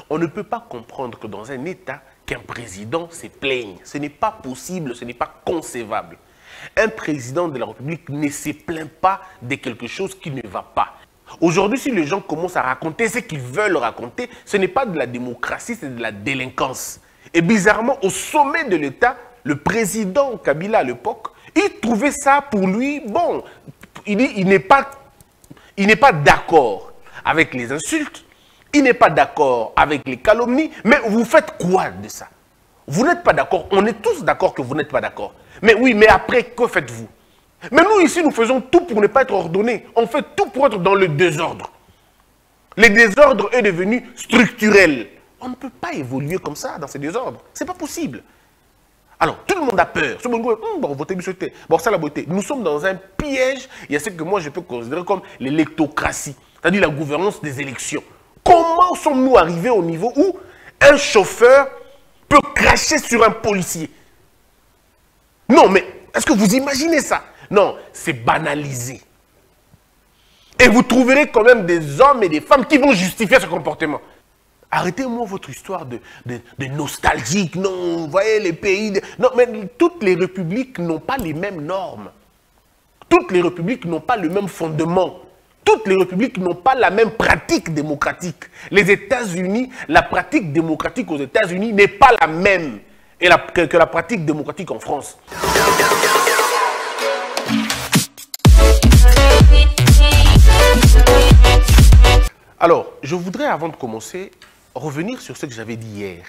On ne peut pas comprendre que dans un État, qu'un président se plaigne. Ce n'est pas possible, ce n'est pas concevable. Un président de la République ne se plaint pas de quelque chose qui ne va pas. Aujourd'hui, si les gens commencent à raconter ce qu'ils veulent raconter, ce n'est pas de la démocratie, c'est de la délinquance. Et bizarrement, au sommet de l'État, le président Kabila à l'époque, il trouvait ça pour lui, bon, il n'est pas d'accord avec les insultes, il n'est pas d'accord avec les calomnies, mais vous faites quoi de ça? Vous n'êtes pas d'accord, on est tous d'accord que vous n'êtes pas d'accord. Mais oui, mais après, que faites-vous? Mais nous, ici, nous faisons tout pour ne pas être ordonnés. On fait tout pour être dans le désordre. Le désordre est devenu structurel. On ne peut pas évoluer comme ça, dans ce désordre. Ce n'est pas possible. Alors, tout le monde a peur. Bon, ça la beauté. Nous sommes dans un piège. Il y a ce que moi, je peux considérer comme l'électocratie, c'est-à-dire la gouvernance des élections. Comment sommes-nous arrivés au niveau où un chauffeur peut cracher sur un policier? Non, mais est-ce que vous imaginez ça? Non, c'est banalisé. Et vous trouverez quand même des hommes et des femmes qui vont justifier ce comportement. Arrêtez-moi votre histoire de nostalgique. Non, vous voyez les pays... Non, mais toutes les républiques n'ont pas les mêmes normes. Toutes les républiques n'ont pas le même fondement. Toutes les républiques n'ont pas la même pratique démocratique. Les États-Unis, la pratique démocratique aux États-Unis n'est pas la même que la pratique démocratique en France. Alors, je voudrais, avant de commencer, revenir sur ce que j'avais dit hier.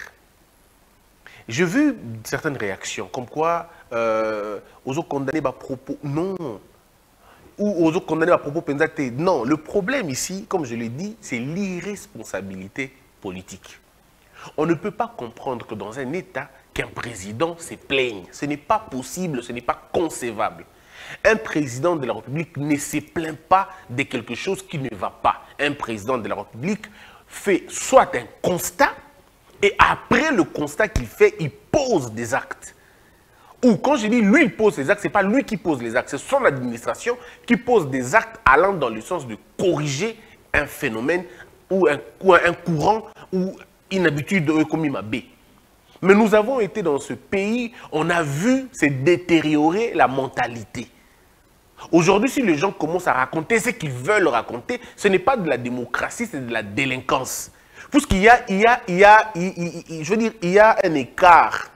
J'ai vu certaines réactions, comme quoi, aux autres condamnés à propos, non. Ou aux autres condamnés à propos pensate. Non, le problème ici, comme je l'ai dit, c'est l'irresponsabilité politique. On ne peut pas comprendre que dans un État, qu'un président se plaigne. Ce n'est pas possible, ce n'est pas concevable. Un président de la République ne se plaint pas de quelque chose qui ne va pas. Un président de la République fait soit un constat, et après le constat qu'il fait, il pose des actes. Ou quand je dis lui, il pose les actes, ce n'est pas lui qui pose les actes, c'est son administration qui pose des actes allant dans le sens de corriger un phénomène ou un courant ou une habitude comme il m'a B. Mais nous avons été dans ce pays, on a vu se détériorer la mentalité. Aujourd'hui, si les gens commencent à raconter ce qu'ils veulent raconter, ce n'est pas de la démocratie, c'est de la délinquance. Puisqu'il y a un écart,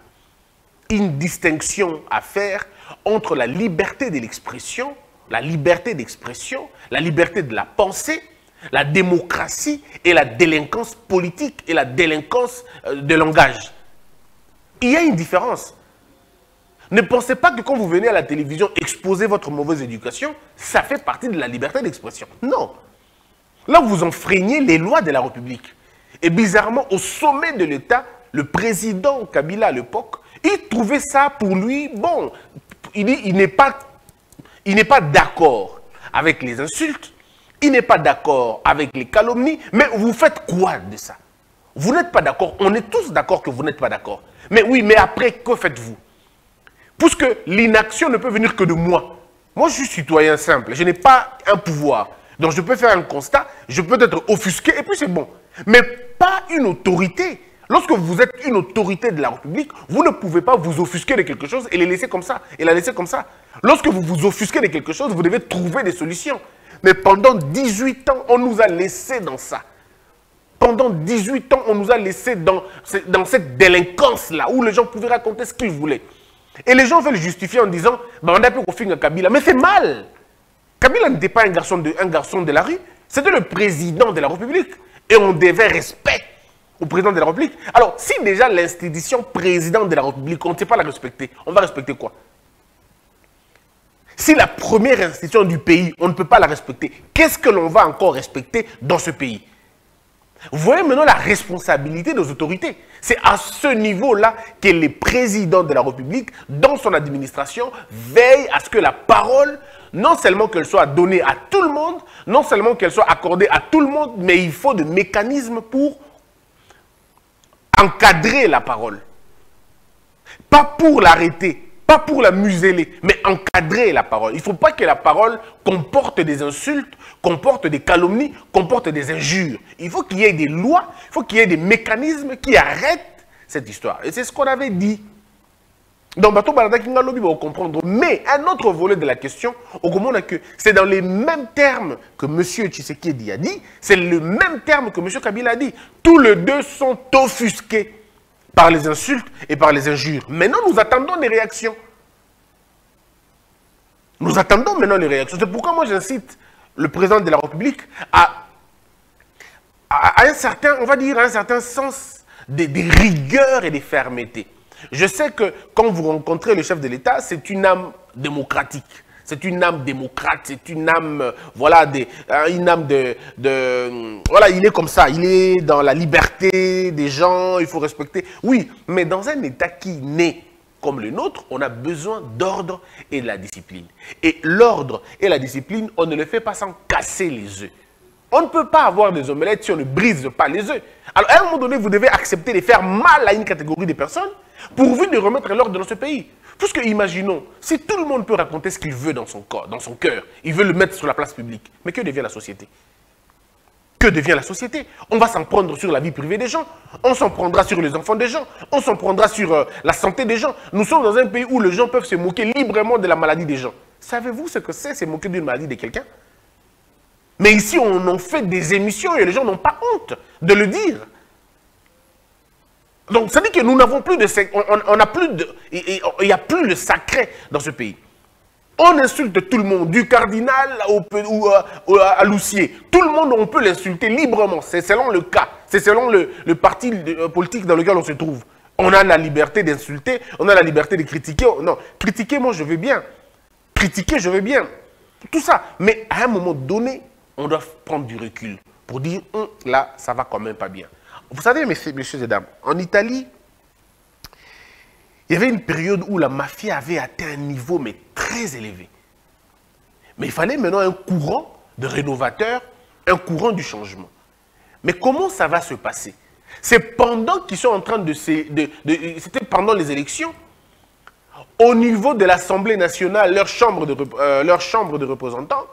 une distinction à faire entre la liberté de l'expression, la liberté d'expression, la liberté de la pensée, la démocratie et la délinquance politique et la délinquance de langage. Il y a une différence. Ne pensez pas que quand vous venez à la télévision exposer votre mauvaise éducation, ça fait partie de la liberté d'expression. Non. Là, vous enfreignez les lois de la République. Et bizarrement, au sommet de l'État, le président Kabila à l'époque, il trouvait ça pour lui, bon, il n'est pas d'accord avec les insultes, il n'est pas d'accord avec les calomnies, mais vous faites quoi de ça? Vous n'êtes pas d'accord, on est tous d'accord que vous n'êtes pas d'accord. Mais oui, mais après, que faites-vous? Puisque l'inaction ne peut venir que de moi. Moi, je suis citoyen simple, je n'ai pas un pouvoir. Donc, je peux faire un constat, je peux être offusqué, et puis c'est bon. Mais pas une autorité. Lorsque vous êtes une autorité de la République, vous ne pouvez pas vous offusquer de quelque chose et les laisser comme ça, et la laisser comme ça. Lorsque vous vous offusquez de quelque chose, vous devez trouver des solutions. Mais pendant 18 ans, on nous a laissés dans ça. Pendant 18 ans, on nous a laissés dans cette délinquance-là, où les gens pouvaient raconter ce qu'ils voulaient. Et les gens veulent justifier en disant, bah, on a pu confier Kabila. Mais c'est mal. Kabila n'était pas un garçon de la rue, c'était le président de la République. Et on devait respect au président de la République. Alors, si déjà l'institution président de la République, on ne sait pas la respecter, on va respecter quoi? Si la première institution du pays, on ne peut pas la respecter, qu'est-ce que l'on va encore respecter dans ce pays? Vous voyez maintenant la responsabilité des autorités. C'est à ce niveau-là que les présidents de la République, dans son administration, veillent à ce que la parole, non seulement qu'elle soit donnée à tout le monde, non seulement qu'elle soit accordée à tout le monde, mais il faut des mécanismes pour encadrer la parole. Pas pour l'arrêter, pas pour la museler, mais encadrer la parole. Il ne faut pas que la parole comporte des insultes, comporte des calomnies, comporte des injures. Il faut qu'il y ait des lois, il faut qu'il y ait des mécanismes qui arrêtent cette histoire. Et c'est ce qu'on avait dit. Donc, Bato Balada Kinga Lobby va comprendre. Mais un autre volet de la question, au comprend que c'est dans les mêmes termes que M. Tshisekedi a dit, c'est le même terme que M. Kabila a dit. Tous les deux sont offusqués par les insultes et par les injures. Maintenant, nous attendons des réactions. Nous attendons maintenant les réactions. C'est pourquoi moi j'incite le président de la République à un certain, on va dire, à un certain sens de rigueur et de fermeté. Je sais que quand vous rencontrez le chef de l'État, c'est une âme démocratique. C'est une âme démocrate, c'est une âme, voilà, une âme voilà, il est comme ça, il est dans la liberté des gens, il faut respecter. Oui, mais dans un État qui naît comme le nôtre, on a besoin d'ordre et de la discipline. Et l'ordre et la discipline, on ne le fait pas sans casser les œufs. On ne peut pas avoir des omelettes si on ne brise pas les œufs. Alors, à un moment donné, vous devez accepter de faire mal à une catégorie de personnes pourvu de remettre l'ordre dans ce pays. Puisque, imaginons, si tout le monde peut raconter ce qu'il veut dans son corps, dans son cœur, il veut le mettre sur la place publique, mais que devient la société? Que devient la société? On va s'en prendre sur la vie privée des gens, on s'en prendra sur les enfants des gens, on s'en prendra sur la santé des gens. Nous sommes dans un pays où les gens peuvent se moquer librement de la maladie des gens. Savez-vous ce que c'est, se moquer d'une maladie de quelqu'un? Mais ici, on en fait des émissions et les gens n'ont pas honte de le dire. Donc, ça dit que nous n'avons plus de... Il n'y a plus de sacré dans ce pays. On insulte tout le monde, du cardinal à l'oussier. Tout le monde, on peut l'insulter librement. C'est selon le cas. C'est selon le parti politique dans lequel on se trouve. On a la liberté d'insulter, on a la liberté de critiquer. Non, critiquer, moi, je veux bien. Critiquer, je veux bien. Tout ça. Mais à un moment donné, on doit prendre du recul pour dire, là, ça va quand même pas bien. Vous savez, messieurs et dames, en Italie, il y avait une période où la mafia avait atteint un niveau mais très élevé. Mais il fallait maintenant un courant de rénovateurs, un courant du changement. Mais comment ça va se passer? C'est pendant qu'ils sont en train c'était pendant les élections, au niveau de l'Assemblée nationale, leur chambre de représentants,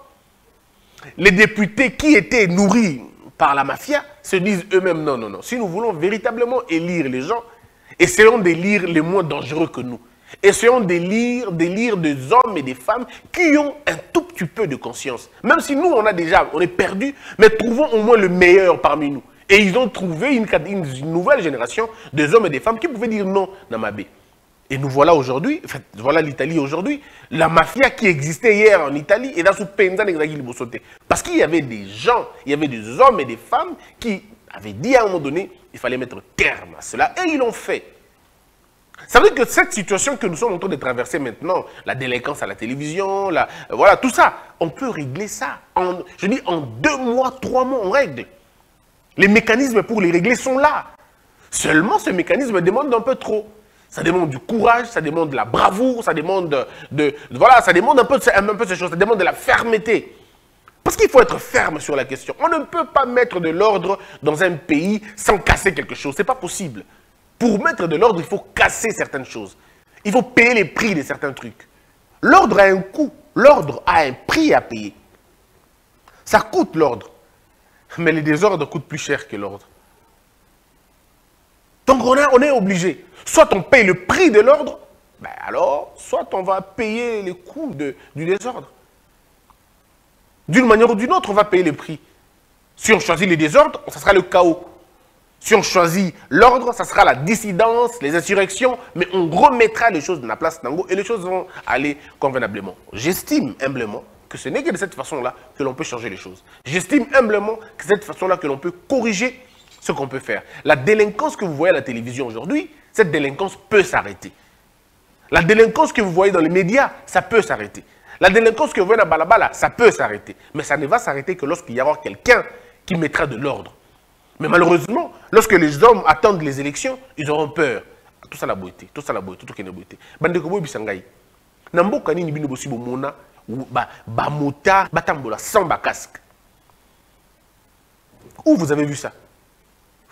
les députés qui étaient nourris par la mafia se disent eux-mêmes, non, non, non. Si nous voulons véritablement élire les gens, essayons d'élire les moins dangereux que nous. Essayons d'élire des hommes et des femmes qui ont un tout petit peu de conscience. Même si nous, on est perdus, mais trouvons au moins le meilleur parmi nous. Et ils ont trouvé une nouvelle génération de hommes et des femmes qui pouvaient dire non, Namabé. Et nous voilà aujourd'hui, en fait, voilà l'Italie aujourd'hui, la mafia qui existait hier en Italie est dans ce Penza Negdagil Bosoté. Parce qu'il y avait des gens, il y avait des hommes et des femmes qui avaient dit à un moment donné, il fallait mettre terme à cela. Et ils l'ont fait. Ça veut dire que cette situation que nous sommes en train de traverser maintenant, la délinquance à la télévision, voilà, tout ça, on peut régler ça. Je dis en 2 mois, 3 mois, on règle. Les mécanismes pour les régler sont là. Seulement, ce mécanisme demande un peu trop. Ça demande du courage, ça demande de la bravoure, ça demande voilà, ça demande un peu ces choses, ça demande de la fermeté. Parce qu'il faut être ferme sur la question. On ne peut pas mettre de l'ordre dans un pays sans casser quelque chose. Ce n'est pas possible. Pour mettre de l'ordre, il faut casser certaines choses. Il faut payer les prix de certains trucs. L'ordre a un coût. L'ordre a un prix à payer. Ça coûte l'ordre. Mais les désordres coûtent plus cher que l'ordre. Donc on est obligé. Soit on paye le prix de l'ordre, ben alors, soit on va payer les coûts du désordre. D'une manière ou d'une autre, on va payer le prix. Si on choisit les désordres, ça sera le chaos. Si on choisit l'ordre, ça sera la dissidence, les insurrections, mais on remettra les choses dans la place d'Ango et les choses vont aller convenablement. J'estime humblement que ce n'est que de cette façon-là que l'on peut changer les choses. J'estime humblement que c'est de cette façon-là que l'on peut corriger ce qu'on peut faire. La délinquance que vous voyez à la télévision aujourd'hui, cette délinquance peut s'arrêter. La délinquance que vous voyez dans les médias, ça peut s'arrêter. La délinquance que vous voyez à Balabala, ça peut s'arrêter. Mais ça ne va s'arrêter que lorsqu'il y aura quelqu'un qui mettra de l'ordre. Mais malheureusement, lorsque les hommes attendent les élections, ils auront peur. Tout ça la beauté, tout ça la beauté, tout ça la beauté. Bandeko boy bisangai. Namboka nini bino bosi bomona ba mota batambola sans ba casque. Où vous avez vu ça?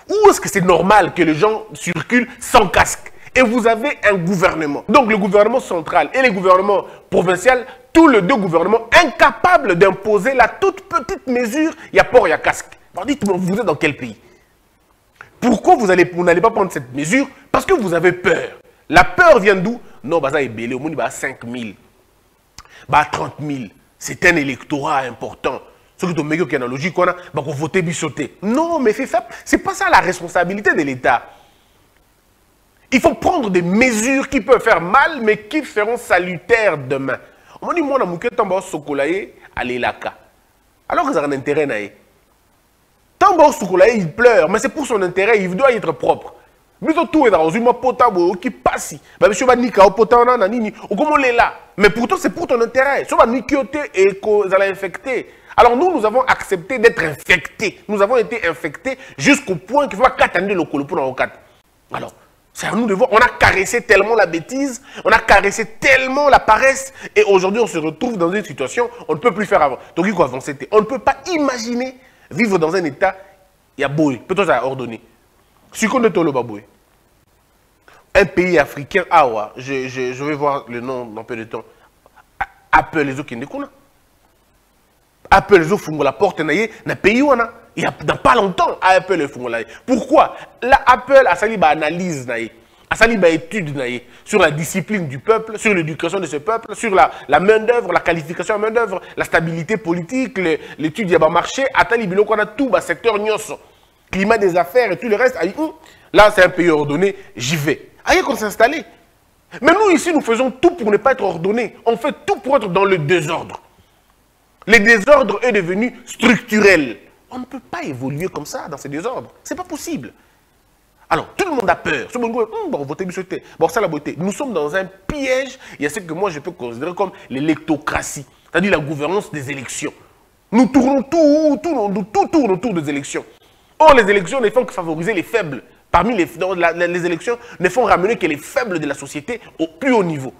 Où est-ce que c'est normal que les gens circulent sans casque et vous avez un gouvernement. Donc le gouvernement central et le gouvernement provincial, tous les deux gouvernements incapables d'imposer la toute petite mesure, il y a port, il y a casque. Alors dites-moi, vous êtes dans quel pays? Pourquoi vous n'allez pas prendre cette mesure? Parce que vous avez peur. La peur vient d'où? Non, ça est belé, au moins il va à 5 000, à 30 000. C'est un électorat important. Ce qui est meilleur qu'analogie qu'on a, qu'on vote bichoté. Non, mais c'est pas ça la responsabilité de l'État. Il faut prendre des mesures qui peuvent faire mal, mais qui feront salutaire demain. On dit, moi, je suis sokolaye à l'élaka. Alors que ça a un intérêt. Tant que sokolaye, il pleure, mais c'est pour son intérêt, il doit être propre. Mais tout est dans une potable qui passe. Monsieur va niquer au potable, comment est là? Mais pourtant, c'est pour ton intérêt. Si on va niquer et qu'on va infecter. Alors nous avons accepté d'être infectés. Nous avons été infectés jusqu'au point qu'il faut qu'attendre le colo pour nos quatre. Alors, c'est à nous de voir. On a caressé tellement la bêtise, on a caressé tellement la paresse, et aujourd'hui on se retrouve dans une situation, on ne peut plus faire avant. Donc il faut avancer. On ne peut pas imaginer vivre dans un état, il y a boy, peut-être ça a ordonné. Si on est au Baboué, un pays africain, je vais voir le nom dans peu de temps, Apple les autres qui ne connaissent. Apple les autres la porte dans le pays où on a. Il y a pas longtemps, Apple les font là. Pourquoi? Là, Apple a sali analyse, a sali étude sur la discipline du peuple, sur l'éducation de ce peuple, sur la main-d'œuvre, la qualification de la main-d'œuvre, la stabilité politique, l'étude du marché, a tali bilo qu'on a tout, secteur nyoso, climat des affaires et tout le reste. Là, c'est un pays ordonné, j'y vais. Aïe qu'on s'installer. Mais nous, ici, nous faisons tout pour ne pas être ordonnés. On fait tout pour être dans le désordre. Le désordre est devenu structurel. On ne peut pas évoluer comme ça, dans ce désordre. Ce n'est pas possible. Alors, tout le monde a peur. Nous sommes dans un piège. Il y a ce que moi, je peux considérer comme l'électocratie. C'est-à-dire la gouvernance des élections. Nous tournons tout tourne autour des élections. Or, les élections ne font que favoriser les faibles. Parmi les élections, ne font ramener que les faibles de la société au plus haut niveau.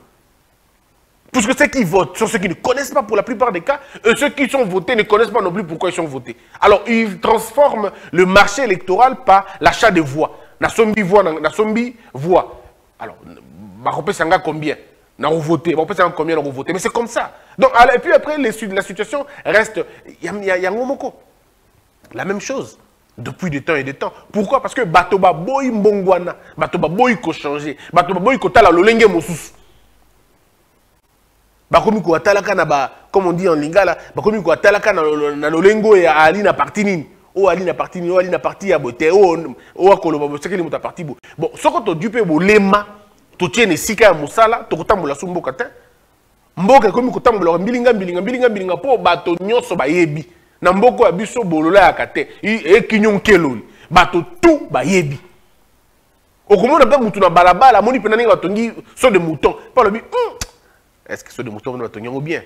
Puisque ceux qui votent sont ceux qui ne connaissent pas pour la plupart des cas, et ceux qui sont votés ne connaissent pas non plus pourquoi ils sont votés. Alors, ils transforment le marché électoral par l'achat de voix. Nasombi voix. Alors, Baropé Sanga combien? N'a voté. Baropé Sanga combien n'a voté? Mais c'est comme ça. Donc, et puis après, la situation reste. Il y a la même chose. Depuis des temps et des temps. Pourquoi? Parce que Batoba Boy Mbongwana, Batoba Boy ko changé, Batoba Boy ko tala lolenge mosusu. Bakomi ko atalaka na ba, comme on dit en lingala, bakomi ko atalaka na lolengo ya ali na parti nini. O ali na parti nini, o ali na parti ya bote, o akoloba bo sekeli muta parti bo. Bon, soko to dupe bo lema, to tiene sika ya musala, to kotambola su mboka te. Mboka komi kotambola mbilinga po bato nyonso bayebi. Na mboko ya biso bolola ya kate, e kinyon keloli. Bato tout bayebi. Okomona pe mutu na balabala, moni pe naninga batongi so de mouton. Pas le est-ce que so de mouton va tongi bien?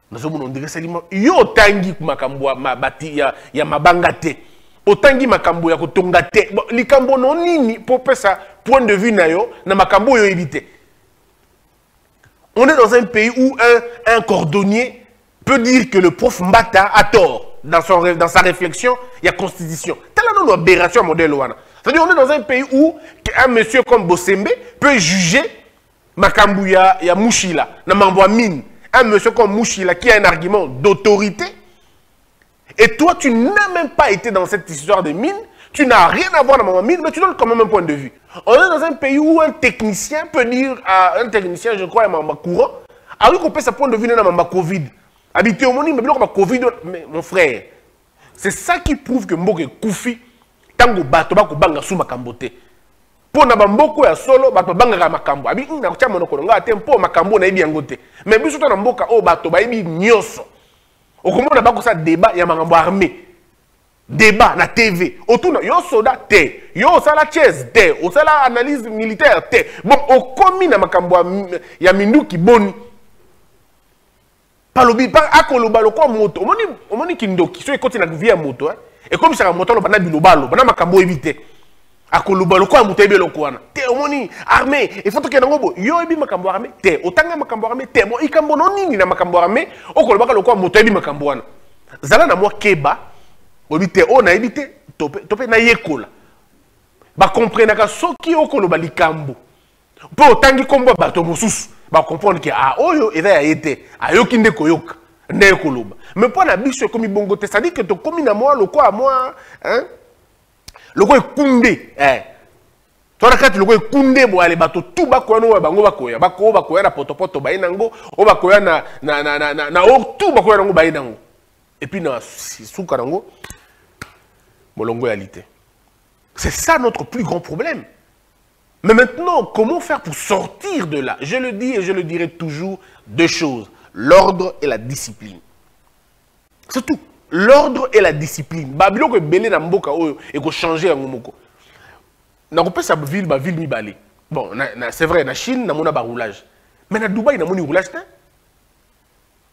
Nous sommes on dirait saliment. Yo tangi makambo mabati ya mabanga te. Otangi makambo ya kotonga te. Bon, likambo non nini pour ça point de vue na yo na makambo yo éviter. On est dans un pays où un cordonnier peut dire que le prof Mbata a tort. Dans sa réflexion, il y a constitution. Telle une aberration modèle. C'est-à-dire on est dans un pays où un monsieur comme Bosembe peut juger Makambouya ya Mouchila, na Mambwa Mine. Un monsieur comme Mouchila qui a un argument d'autorité. Et toi, tu n'as même pas été dans cette histoire de mine. Tu n'as rien à voir dans Mambwa Mine, mais tu donnes quand même un point de vue. On est dans un pays où un technicien peut dire à un technicien, je crois, à Mambwa Courant, ah oui, qu'on peut sa point de vue dans Mambwa Covid. Habité au monde, mais Covid, mais mon frère, c'est ça qui prouve que Mboke Koufi, tango bato bako banga sou makambo te. Po na bamboko ya solo bato banga makambo. Abi na kutia monoko nga tempo makambo na ebi yango te. Mais biso na mboka o bato ba ebi nyoso. Okomona bako sa débat ya makambo armé. Débat na TV. Otuna yo soda te. Yo sala chaise te. O sala analyse militaire te. Bon, okomi na makambo ya minduki boni. Palobi pa akoloba lokwa moto. Omoni kindoki so ekoti na via moto et comme ça moto lo bana bilobalo bana makambo ebite. Akoloba lokwa moto ebe lokwana. Te omoni armée il faut que nango yo ebi makambo armée te otanga makambo armée te mo ikambo no nini na makambo armée okoloba lokwa moto ebi makambo wana. Zala na moi keba obite o na ebite tope na yekola. Ba comprendre ka soki okoloba likambo. Pour tangi kombo bato mosusu ba comprendre que ah oyo eza ya été ayoki nde koyoka nde koloba mais pour na biso comme bongo te ça dit que to komi na moi loko à moi hein loko ekunde toi nakati loko ekunde bo ale bato tout bakoya no bango bakoya na potopoto ba inango o bakoya na o tout bakoya nango ba inango et puis na suka nango molongo ya lité. C'est ça notre plus grand problème. Mais maintenant, comment faire pour sortir de là? Je le dis et je le dirai toujours, deux choses. L'ordre et la discipline. C'est tout. L'ordre et la discipline. Babylon que belé na mboka oyo et ko changer en moko. Na ko pesa ville mi balé. Bon, c'est vrai, na Chine na mona ba roulage. Mais na Dubaï na moni roulage ta.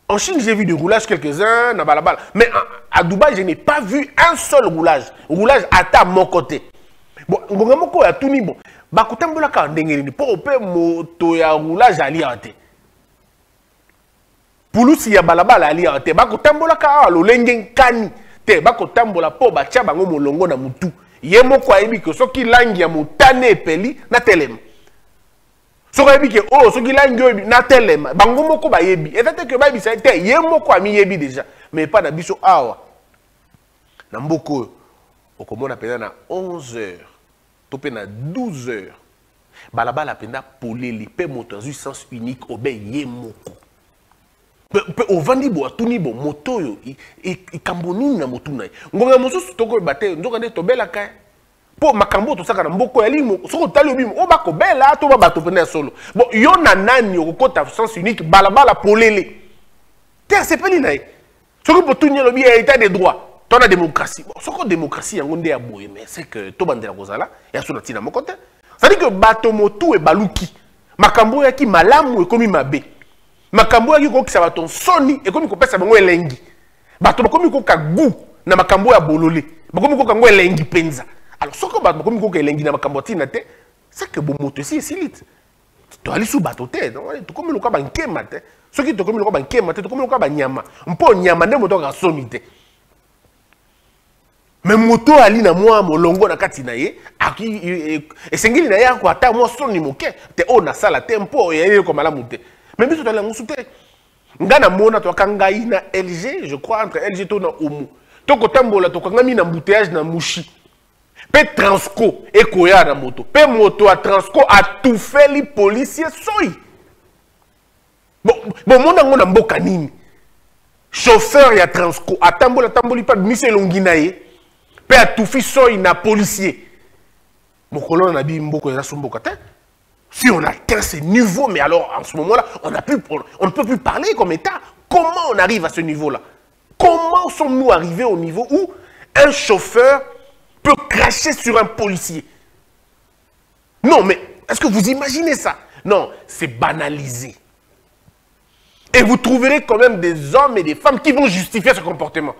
En Chine, j'ai vu du roulage quelques-uns, na balabala. Mais à Dubaï, je n'ai pas vu un seul roulage. Roulage à mon côté. Bon, ngomoko ya tuni bon. Bakutambola ka ndengeli ni pour pe moto ya roulage ali ante. Pulusi ya balabala ali ante. Bakutambola ka lolenge kani te bakutambola po ba tia bango molongo na mutu. Ye moko ayebi ke soki langi ya motane epeli na telema. Soki ayebi ke oh soki langi oyebi na telema bango moko ba yebi. Ezate ke ba bisa te ye moko ami yebi déjà. Mais pas na biso awa. Na mboko okomona pena na 11 heures. Topé na 12 heures. Balabala penda poleli pe moto zu sens unique obe ye moko. Pe ovandi bo atuni bo moto yo e kamboni na motu na. Ngonga mosusu toko bate nzoka nde tobela ka. Po makambo to saka na mboko ya limo soko tali obi o ba ko bela to ba bato pena solo. Bon yo na nani okota sens unique balabala poleli. Te asepeli na. Soko potunya lobi état de droit. Dans la démocratie, bon, ce que la démocratie, mais c'est que tout le monde est là, il y a son outil dans mon côté. C'est-à-dire que Batomotu et Baluki, Makambo yaki malamu et komi mabe. Makambo yaki ko ça va ton soni et komi ko pesa bango elengi. Bato komi ko ka gu na makambo ya bololé. Bakomi ko ka ngo elengi penza. Alors ce que bato komi ko ka elengi na makambo tina te, c'est que bon moto si silite. Tu aller sous bateau te, tu komi lo ka bankema te. Ce qui te komi lo ka bankema te, tu komi lo ka banyama. Mpo nyama nde moto ka somite. Mais moto ali na moi molongo na kati na ye aki esengeli na ya ko ata moi soni moke te ona sala tempo ye ko malamu te mais biso tala ngusu te ngana mona to kangai na LG je crois entre LG to na Omu to ko tambola to kangami na embouteillage na Mushi pe Transco e koya na moto pe moto a Transco a tout fait les policiers soi bon mona ngona mboka nini chauffeur ya Transco a tambola tamboli pa mise longina ye pe a tout fait soy na policier. Mon colon a dit mboko ya somboka te. Si on atteint ce niveau, mais alors en ce moment-là, on ne peut plus parler comme État. Comment on arrive à ce niveau-là? Comment sommes-nous arrivés au niveau où un chauffeur peut cracher sur un policier? Non, mais est-ce que vous imaginez ça? Non, c'est banalisé. Et vous trouverez quand même des hommes et des femmes qui vont justifier ce comportement.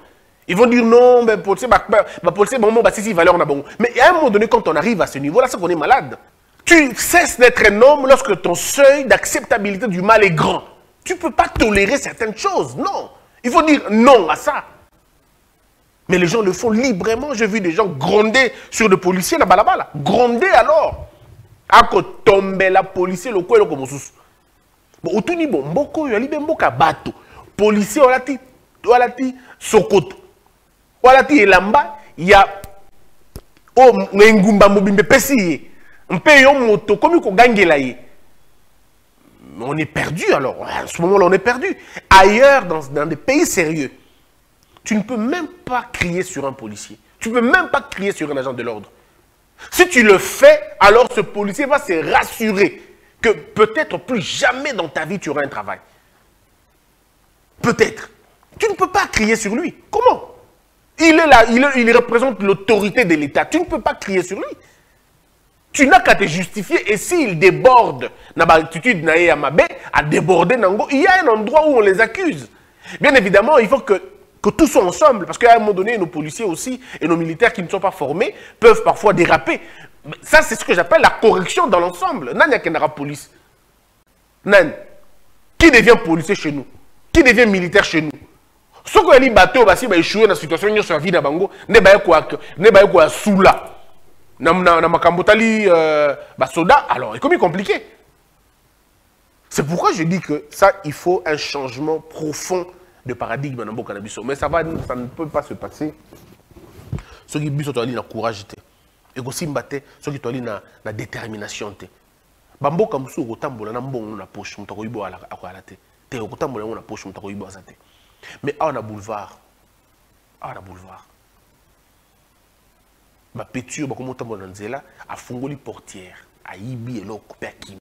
Ils vont dire non, mais policier, bon, si, valeur, on a bon. Mais à un moment donné, quand on arrive à ce niveau-là, c'est qu'on est malade. Tu cesses d'être un homme lorsque ton seuil d'acceptabilité du mal est grand. Tu ne peux pas tolérer certaines choses, non. Il faut dire non à ça. Mais les gens le font librement. J'ai vu des gens gronder sur des policiers, la balabala. Gronder alors. Ako tombe la policier, le quoi, le comme sous. Bon, au tout niveau, mboko, yali ben mboka bato. Policier, olati, sokoto. Voilà, elamba, il y a oh ngumba mobimbe pesi mpe yo moto comme ko gangela ye. On est perdu alors, à ce moment-là on est perdu. Ailleurs dans des pays sérieux, tu ne peux même pas crier sur un policier. Tu ne peux même pas crier sur un agent de l'ordre. Si tu le fais, alors ce policier va se rassurer que peut-être plus jamais dans ta vie tu auras un travail. Peut-être. Tu ne peux pas crier sur lui. Comment? Il est là, il représente l'autorité de l'État. Tu ne peux pas crier sur lui. Tu n'as qu'à te justifier. Et s'il déborde, l'attitude à déborder, il y a un endroit où on les accuse. Bien évidemment, il faut que tous soient ensemble. Parce qu'à un moment donné, nos policiers aussi et nos militaires qui ne sont pas formés peuvent parfois déraper. Ça, c'est ce que j'appelle la correction dans l'ensemble. Nan Kenara police. Nan. Qui devient policier chez nous? Qui devient militaire chez nous? Ce que les bateaux basi ba échoué dans la situation sur la vie na bango ne ba quoi soula na makambotali ba soda alors c'est comme compliqué C'est pourquoi je dis que ça, il faut un changement profond de paradigme dans le cannabis. Mais ça ne peut pas se passer. Ceux qui ont la courage, et aussi ceux qui ont la détermination. Bamboka musu kotambola na mbongo na poche mutako yibo ala akwala te kotambola na poche mutako yibo azate mais on a boulevard ba péture ba komo tambola nzela afungoli portière ayibi eloko pe akimi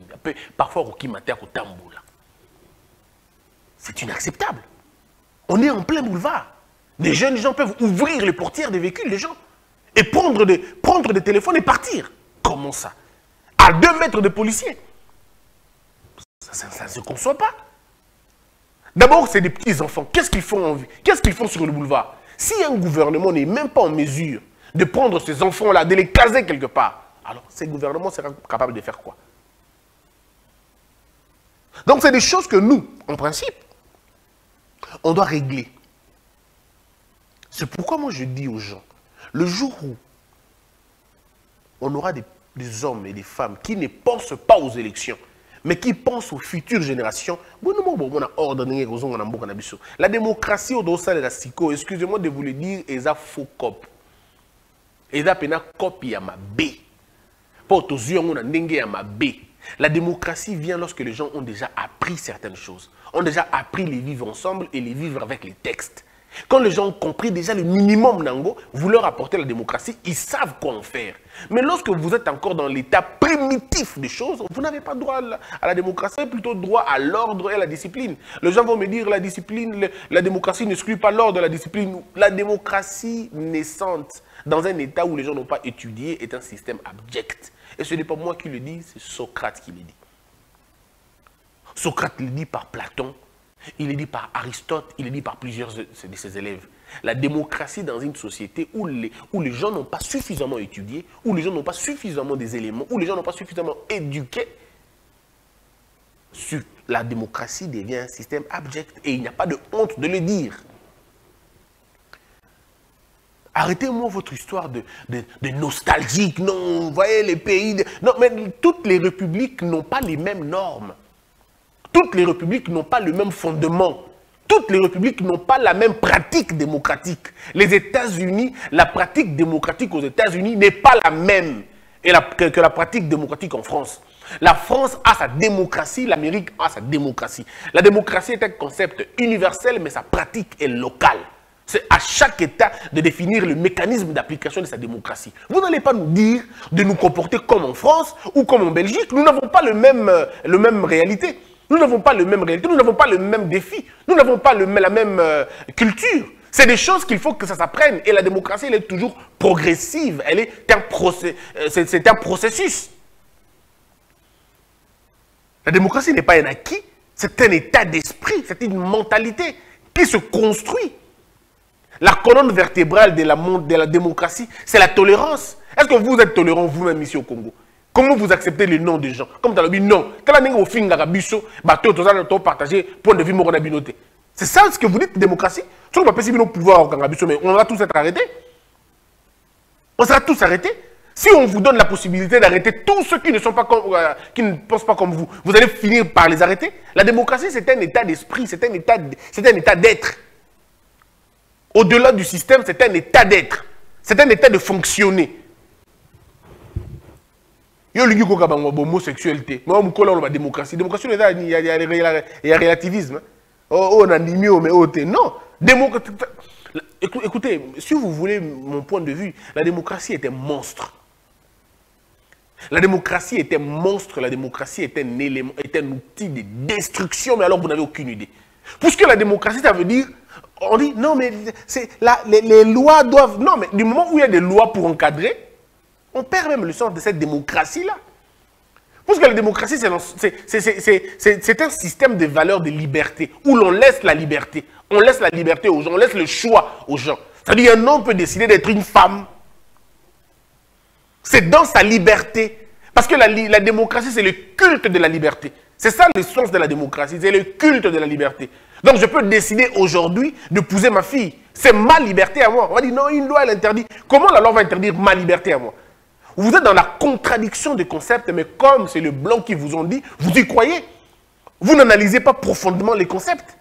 parfois kokima te kotambola. C'est inacceptable. On est en plein boulevard. Les jeunes gens peuvent ouvrir les portières des véhicules des gens et prendre des téléphones et partir. Comment ça? À 2 mètres de policiers. Ça ne se conçoit pas. D'abord, c'est des petits enfants. Qu'est-ce qu'ils font Qu'est-ce qu'ils font sur le boulevard? Si un gouvernement n'est même pas en mesure de prendre ces enfants-là, de les caser quelque part, alors ces gouvernements seront capables de faire quoi? Donc, c'est des choses que nous, en principe, on doit régler. C'est pourquoi moi je dis aux gens, le jour où on aura des hommes et des femmes qui ne pensent pas aux élections, mais qui pensent aux futures générations, la démocratie au dos de la SICO, excusez-moi de vous le dire, est un faux cop. Et un copie à ma B. La démocratie vient lorsque les gens ont déjà appris certaines choses, ont déjà appris les vivre ensemble et les vivre avec les textes. Quand les gens ont compris déjà le minimum nango, vous leur apportez la démocratie, ils savent quoi en faire. Mais lorsque vous êtes encore dans l'état primitif des choses, vous n'avez pas droit à la démocratie, mais plutôt droit à l'ordre et à la discipline. Les gens vont me dire la discipline, la démocratie n'exclut pas l'ordre, la discipline. La démocratie naissante dans un état où les gens n'ont pas étudié est un système abject. Et ce n'est pas moi qui le dis, c'est Socrate qui le dit. Socrate le dit par Platon. Il est dit par Aristote, il est dit par plusieurs de ses élèves. La démocratie dans une société où les gens n'ont pas suffisamment étudié, où les gens n'ont pas suffisamment des éléments, où les gens n'ont pas suffisamment éduqué, la démocratie devient un système abject et il n'y a pas de honte de le dire. Arrêtez-moi votre histoire de nostalgique, non, vous voyez les pays... Non, mais toutes les républiques n'ont pas les mêmes normes. Toutes les républiques n'ont pas le même fondement. Toutes les républiques n'ont pas la même pratique démocratique. Les États-Unis, la pratique démocratique aux États-Unis n'est pas la même que la pratique démocratique en France. La France a sa démocratie, l'Amérique a sa démocratie. La démocratie est un concept universel, mais sa pratique est locale. C'est à chaque État de définir le mécanisme d'application de sa démocratie. Vous n'allez pas nous dire de nous comporter comme en France ou comme en Belgique. Nous n'avons pas le même réalité. Nous n'avons pas le même réalité, nous n'avons pas le même défi, nous n'avons pas la même culture. C'est des choses qu'il faut que ça s'apprenne. Et la démocratie, elle est toujours progressive. Elle est c'est un processus. La démocratie n'est pas un acquis, c'est un état d'esprit, c'est une mentalité qui se construit. La colonne vertébrale de la démocratie, c'est la tolérance. Est-ce que vous êtes tolérant vous-même ici au Congo? Comment vous acceptez les noms des gens? Comme tu as dit, non. Quand vous avez fait un partager point de vue morabinoté. C'est ça ce que vous dites, démocratie? Si on va passer nos pouvoirs au mais on va tous être arrêtés. On sera tous arrêtés. Si on vous donne la possibilité d'arrêter tous ceux qui ne ne pensent pas comme vous, vous allez finir par les arrêter. La démocratie, c'est un état d'esprit, c'est un état d'être. Au-delà du système, c'est un état d'être. C'est un état de fonctionner. Il y a l'homosexualité. Mais la démocratie. Démocratie, il y a relativisme. On a mis mais non. Écoutez, si vous voulez mon point de vue, la démocratie est un monstre. La démocratie est un monstre. La démocratie est un élément, est un outil de destruction. Mais alors, vous n'avez aucune idée. Puisque la démocratie, ça veut dire... On dit, non, mais les lois doivent... Non, mais du moment où il y a des lois pour encadrer, on perd même le sens de cette démocratie-là. Parce que la démocratie, c'est un système de valeurs de liberté, où l'on laisse la liberté. On laisse la liberté aux gens, on laisse le choix aux gens. C'est-à-dire qu'un homme peut décider d'être une femme. C'est dans sa liberté. Parce que la démocratie, c'est le culte de la liberté. C'est ça le sens de la démocratie, c'est le culte de la liberté. Donc je peux décider aujourd'hui d'épouser ma fille. C'est ma liberté à moi. On va dire non, une loi, elle interdit. Comment la loi va interdire ma liberté à moi? Vous êtes dans la contradiction des concepts, mais comme c'est le blanc qui vous ont dit, vous y croyez. Vous n'analysez pas profondément les concepts.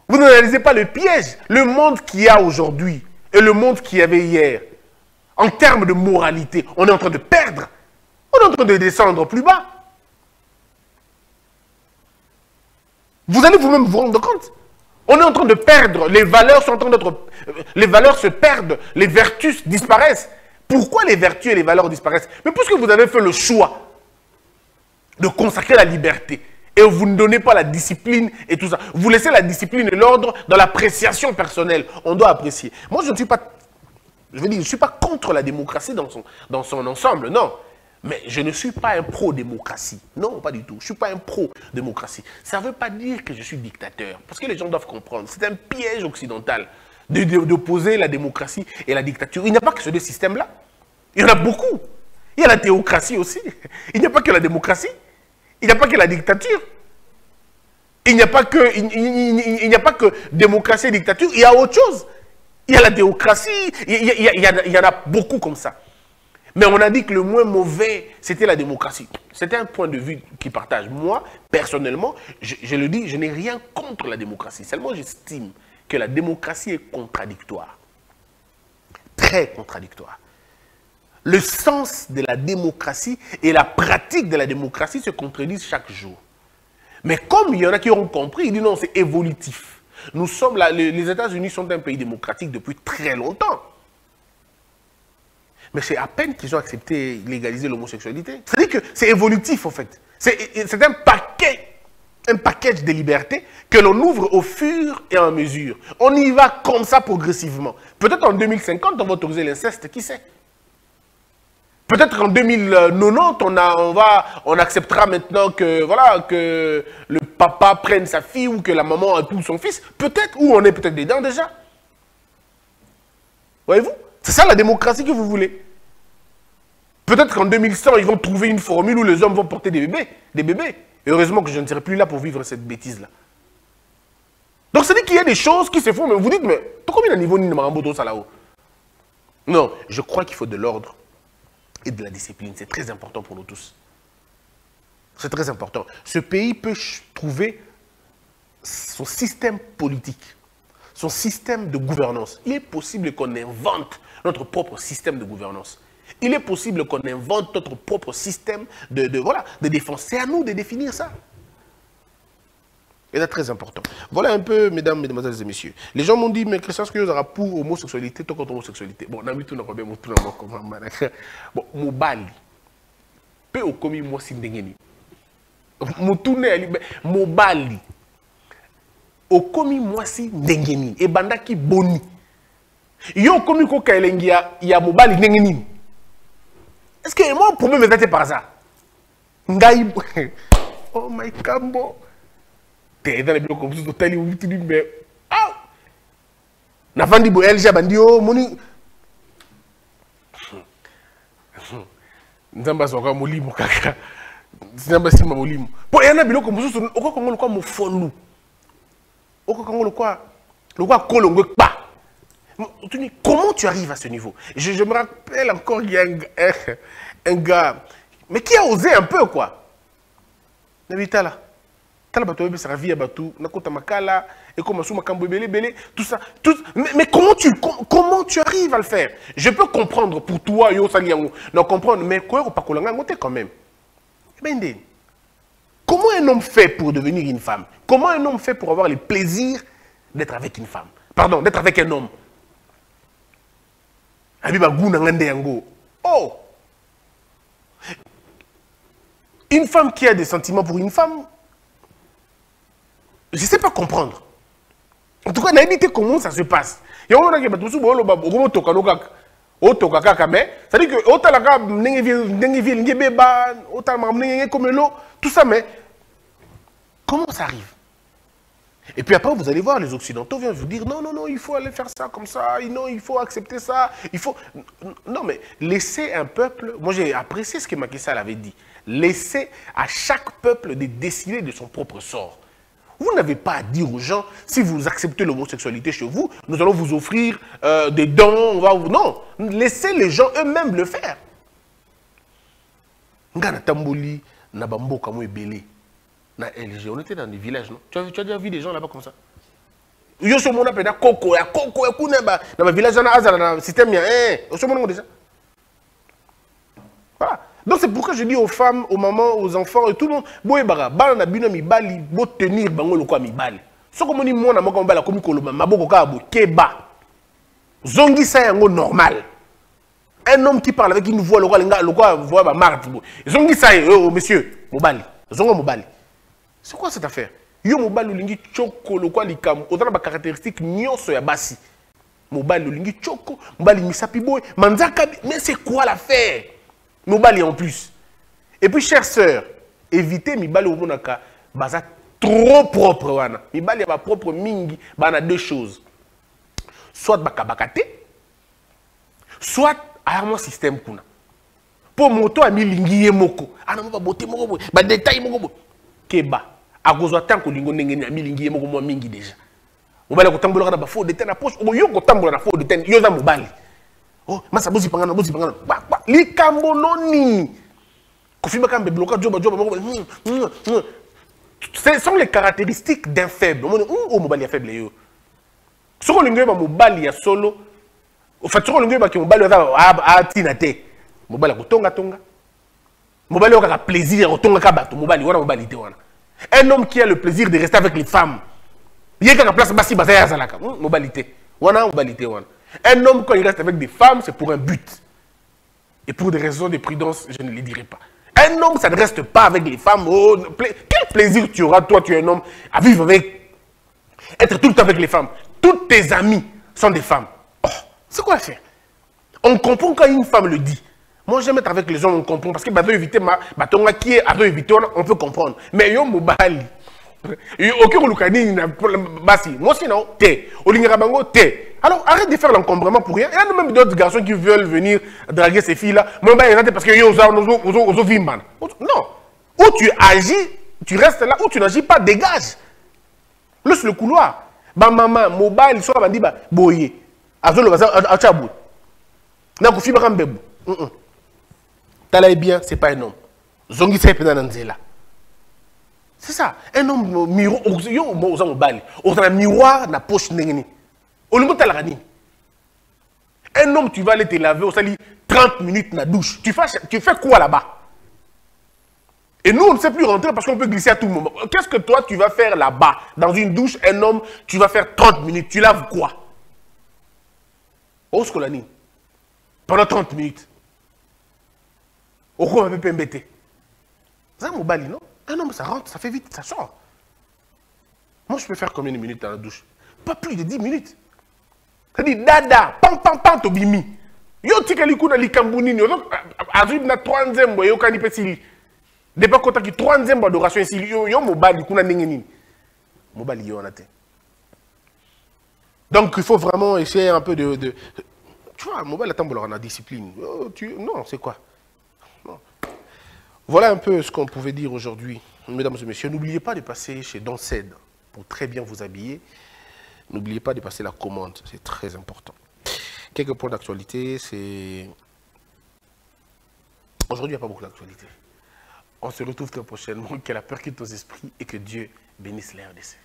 Vous n'analysez pas le piège. Le monde qu'il y a aujourd'hui et le monde qu'il y avait hier, en termes de moralité, on est en train de perdre. On est en train de descendre plus bas. Vous allez vous-même vous rendre compte. On est en train de perdre. Les valeurs sont en train d'être... Les valeurs se perdent. Les vertus disparaissent. Pourquoi les vertus et les valeurs disparaissent? Mais puisque vous avez fait le choix de consacrer la liberté et vous ne donnez pas la discipline et tout ça, vous laissez la discipline et l'ordre dans l'appréciation personnelle. On doit apprécier. Moi, je ne suis pas... Je veux dire, je ne suis pas contre la démocratie dans son ensemble, non. Mais je ne suis pas un pro-démocratie. Non, pas du tout. Je ne suis pas un pro-démocratie. Ça ne veut pas dire que je suis dictateur. Parce que les gens doivent comprendre. C'est un piège occidental d'opposer la démocratie et la dictature. Il n'y a pas que ces deux systèmes-là. Il y en a beaucoup. Il y a la théocratie aussi. Il n'y a pas que la démocratie. Il n'y a pas que la dictature. Il n'y a pas que démocratie et dictature. Il y a autre chose. Il y a la théocratie. Il y en a beaucoup comme ça. Mais on a dit que le moins mauvais, c'était la démocratie. C'était un point de vue qui partage. Moi, personnellement, je le dis, je n'ai rien contre la démocratie. Seulement, j'estime que la démocratie est contradictoire. Très contradictoire. Le sens de la démocratie et la pratique de la démocratie se contredisent chaque jour. Mais comme il y en a qui ont compris, ils disent non, c'est évolutif. Nous sommes là, les États-Unis sont un pays démocratique depuis très longtemps. Mais c'est à peine qu'ils ont accepté légaliser l'homosexualité. C'est-à-dire que c'est évolutif, en fait. C'est un package de libertés que l'on ouvre au fur et à mesure. On y va comme ça progressivement. Peut-être en 2050, on va autoriser l'inceste, qui sait? Peut-être qu'en 2090, on acceptera maintenant que, voilà, que le papa prenne sa fille ou que la maman épouse son fils. Peut-être, ou on est peut-être dedans déjà. Voyez-vous? C'est ça la démocratie que vous voulez. Peut-être qu'en 2100, ils vont trouver une formule où les hommes vont porter des bébés. Et heureusement que je ne serai plus là pour vivre cette bêtise-là. Donc, ça dit qu'il y a des choses qui se font, mais vous dites, mais combien de niveau ni Maramboto ça là-haut? Non, je crois qu'il faut de l'ordre et de la discipline. C'est très important pour nous tous. C'est très important. Ce pays peut trouver son système politique, son système de gouvernance. Il est possible qu'on invente notre propre système de gouvernance. Il est possible qu'on invente notre propre système de défense. C'est à nous de définir ça. Et c'est très important. Voilà un peu, mesdames, mesdemoiselles et messieurs. Les gens m'ont dit, mais Christian, ce que vous avez pour homosexualité, toi contre homosexualité. Bon, on a mis tout dans le même comment. Bon, Mobali. Peu au commis, moi, si ndengeni. Mobali. Au commis, moi, si ndengeni. Et banda ki boni. Yo commis ko kaelengi ya Mobali ndengeni. Est-ce que moi, le problème est par ça? Ngaï. Oh my cambo. T'es dans les blocs comme ça, totalement, vous te dites, mais. Ah! Nafandi bo LG bandio, moni. Nzamba soka molimo kaka. Nzamba sima molimo. Pour y en a biloko comme ça, au quoi qu'on le quoi mo fonu. Au quoi qu'on le quoi kolongo pas. Comment tu arrives à ce niveau? Je me rappelle encore, il y a un gars, mais qui a osé un peu, quoi. Nabita là. Tout ça. Mais comment tu arrives à le faire? Je peux comprendre pour toi, non comprendre, mais quand même. Comment un homme fait pour devenir une femme? Comment un homme fait pour avoir le plaisir d'être avec une femme? Pardon, d'être avec un homme. Oh! Une femme qui a des sentiments pour une femme, je ne sais pas comprendre. En tout cas, on a évité comment ça se passe. Il y a un qui a tout ça, mais comment ça arrive? Et puis après, vous allez voir, les Occidentaux viennent vous dire, non, non, non, il faut aller faire ça comme ça, non, il faut accepter ça, il faut... Non, mais laissez un peuple... Moi, j'ai apprécié ce que Macky Sall avait dit. Laissez à chaque peuple de décider de son propre sort. Vous n'avez pas à dire aux gens, si vous acceptez l'homosexualité chez vous, nous allons vous offrir des dons, on va vous... Non, laissez les gens eux-mêmes le faire. Ngana tamboli, nabambo kamo ebele. na LG, on était dans des villages, non? Tu as déjà vu des gens là-bas comme ça? Yo so mona pena koko ya kuna ba dans ma village na azala na système ya yo so mona déjà. Voilà. Donc c'est pourquoi je dis aux femmes, aux mamans, aux enfants et tout le monde, boye bara bana na bino mibali bo tenir bango lokwa mibali. So comme ni mona moko mbala komi koloma maboko ka bo keba. Zongi sa yango normal. Un homme qui parle avec une voix lokwa voix ba marde bo. Zongi sa oh monsieur, mobali. Zongo mobali. C'est quoi cette affaire? Yo mobali olingi choko lokwa likam otana ba caractéristique nyonso ya basi. Mobali olingi choko, mobali misapi boy, manzaka mais c'est quoi l'affaire? Mobali en plus. Et puis chères sœurs, évitez mibali omonaka baza trop propre wana. Mibali ba propre mingi, bana deux choses. Soit bakabakate, soit ayamo système kuna. Pour moto a milingi ye moko. Ana mo ba boté moko boy, ba détail moko boy. Keba. A gozo tant que lingo ndenge na milingi ye moko mo mingi déjà. Mobali ko tambola na ba faux de ten na poche. Yo ko tambola na faux de ten, yo za mobali. Oh, masa bozi pangana. Likambo noni. Kofima kambe bloka joba. Ce sont les caractéristiques d'un faible. Oh, mobali ya faible yo. Soko lingo ba mobali ya solo. Au fait, soko lingo ba ki mobali a tina te. Mobali ko tonga. Mobali o ka plaisir ko tonga ka bato. Mobali wana mobali te wana. Un homme qui a le plaisir de rester avec les femmes. Il y a place basi bazaya zalaka. Mobalité. Wana mobalité wana. Un homme quand il reste avec des femmes, c'est pour un but. Et pour des raisons de prudence, je ne les dirai pas. Un homme, ça ne reste pas avec les femmes. Oh, quel plaisir tu auras, toi, tu es un homme, à vivre avec, être tout le temps avec les femmes. Toutes tes amies sont des femmes. Oh, c'est quoi faire? On comprend quand une femme le dit. Moi, j'aime être avec les hommes, on comprend. Parce que bah, éviter ma batonga qui est à éviter, on peut comprendre. Mais yo mobali. Ok, moi sinon, t'es. Alors arrête de faire l'encombrement pour rien. Il y a même d'autres garçons qui veulent venir draguer ces filles-là. Parce que non. Ou tu agis, tu restes là, ou tu n'agis pas, dégage. Laisse le couloir. Ba maman, mobile, soit bandi ba boye. Azolo baza achabou. Na ko fiba kambebu. Tala bien, c'est pas un homme. Zongi sai pena nanzela. C'est ça. Un homme miroir, un miroir na poche n'engeni. Un homme, tu vas aller te laver au sali 30 minutes na douche. Tu fais quoi là-bas? Et nous, on ne sait plus rentrer parce qu'on peut glisser à tout moment. Qu'est-ce que toi, tu vas faire là-bas? Dans une douche, un homme, tu vas faire 30 minutes. Tu laves quoi? Au scolani. Pendant 30 minutes. Au quoi on peut embêter? C'est un mobali, non? Un homme, ça rentre, ça fait vite, ça sort. Moi, je peux faire combien de minutes dans la douche? Pas plus de 10 minutes. Ça dit, dada, pam, tobimi. Yo, tikali kuna likambunini. Yo, azib na 3e boy, yo kani pesili. Depuis quand tu as 3e adoration ici, yo mobali kuna nengeni. Mobali yo na te. Donc, il faut vraiment essayer un peu de tu vois, mobile attend on a discipline. Non, c'est quoi? Voilà un peu ce qu'on pouvait dire aujourd'hui. Mesdames et messieurs, n'oubliez pas de passer chez Dansed pour très bien vous habiller. N'oubliez pas de passer la commande, c'est très important. Quelques points d'actualité, c'est... Aujourd'hui, il n'y a pas beaucoup d'actualité. On se retrouve très prochainement. Que la peur quitte nos esprits et que Dieu bénisse l'RDC.